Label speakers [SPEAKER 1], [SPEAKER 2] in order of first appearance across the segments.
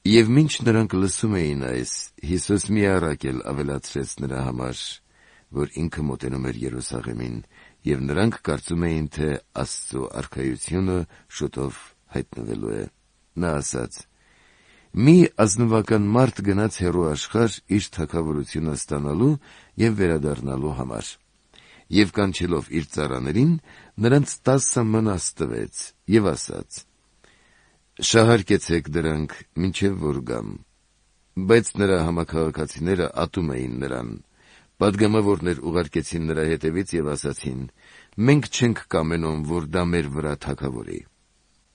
[SPEAKER 1] Եվ մինչ նրանք լսում էին այս, Հիսուս մի առակ էլ ավելացրեց նրա համար, որ ինքը մոտենում էր Երուսաղեմին, եւ նրանք կարծում էին, թե Աստծո արքայությունը շուտով հայտնվելու է։ Նա ասաց. «Մի ազնվական մարդ գնաց հեռու աշխարհ իր թագավորությունը ստանալու եւ վերադառնալու համար, եւ կանչելով իր ծառաներին, նրանց 10 մնաս տվեց եւ ասաց. «Շահարկեցեք դրանք, մինչև որ գամ»։ Բայց նրա համաքաղաքացիները ատում էին նրան։ Պատգամավորներ ուղարկեցին նրա հետևից եւ ասացին. «Մենք չենք կամենում, որ դա մեր վրա թագավորի»։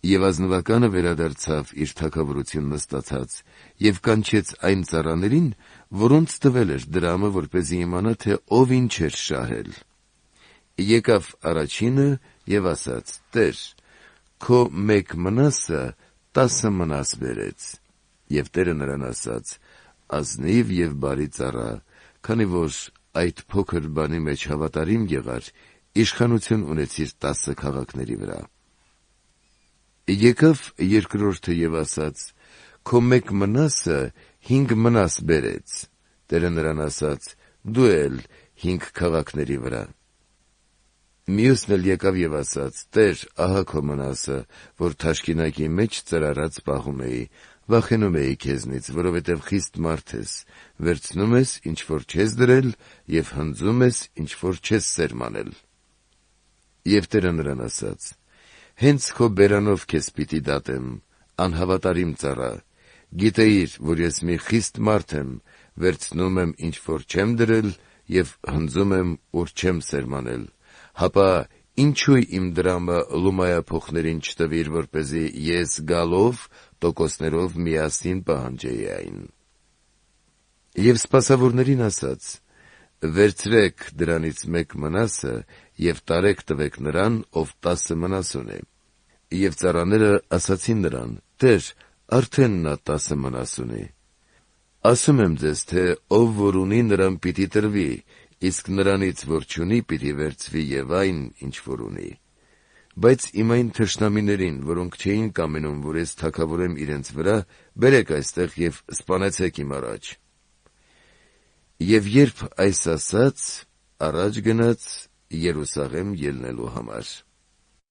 [SPEAKER 1] Եվ ազնվականը վերադարձավ իր թագավորությունն ստացած եւ կանչեց այն ծառաներին, որոնց տվել էր դրամը, որպեսզի իմանա, թե ով ինչ էր շահել։ Եկավ առաջինը եւ ասաց. «Տեր, քո մեկ մնասը 10 մնաս բերեց»։ Եվ Տերը նրան ասաց. «Ազնիվ եւ բարի ծառա, քանի որ այդ փոքր բանի մեջ հավատարիմ եղար, իշխանություն ունեցիր 10 քաղաքների վրա»։ Եկավ երկրորդը եւ ասաց. «Քո մեկ մնասը 5 մնաս բերեց»։ Տերը նրան ասաց. «Դու էլ 5 քաղաքների վրա»։ Մյուսն էլ եկավ եւ ասաց. «Տեր, ահա քո մնասը, որ թաշկինակի մեջ ծրարած պահում էի, վախենում էի քեզնից, որովհետեւ խիստ մարդ ես, վերցնում ես, ինչ որ չես դրել, եւ հնձում ես, ինչ որ չես սերմանել»։ Եվ Տերը նրան ասաց. «Հենց քո բերանով քեզ պիտի դատեմ, անհավատարիմ ծառա, գիտեիր, որ ես մի խիստ մարդ եմ, վերցնում եմ, ինչ որ չեմ դրել, եւ հնձում եմ, ուր չեմ սերմանել, հապա ինչու իմ դրամը լումայափոխներին չտվիր, որպեսզի ես գալով տոկոսներով միասին պահանջեի այն»։ Եվ սպասավորներին ասաց. «Վերցրեք դրանից մեկ մնասը եւ տարեք տվեք նրան, ով 10 մնաս ունի»։ Եվ ծառաները ասացին նրան. «Տեր, արդեն նա 10 մնաս ունի»։ Ասում եմ ձեզ, թե ով որ ունի, նրան պիտի տրվի, իսկ նրանից, որ չունի, պիտի վերցվի եւ այն, ինչ որ ունի։ Բայց իմ այն թշնամիներին, որոնք չէին կամենում, որ ես թագավորեմ իրենց վրա, բերեք այստեղ եւ սպանեցեք իմ առաջ»։ Եվ երբ այս ասաց, առաջ գնաց Երուսաղեմ ելնելու համար։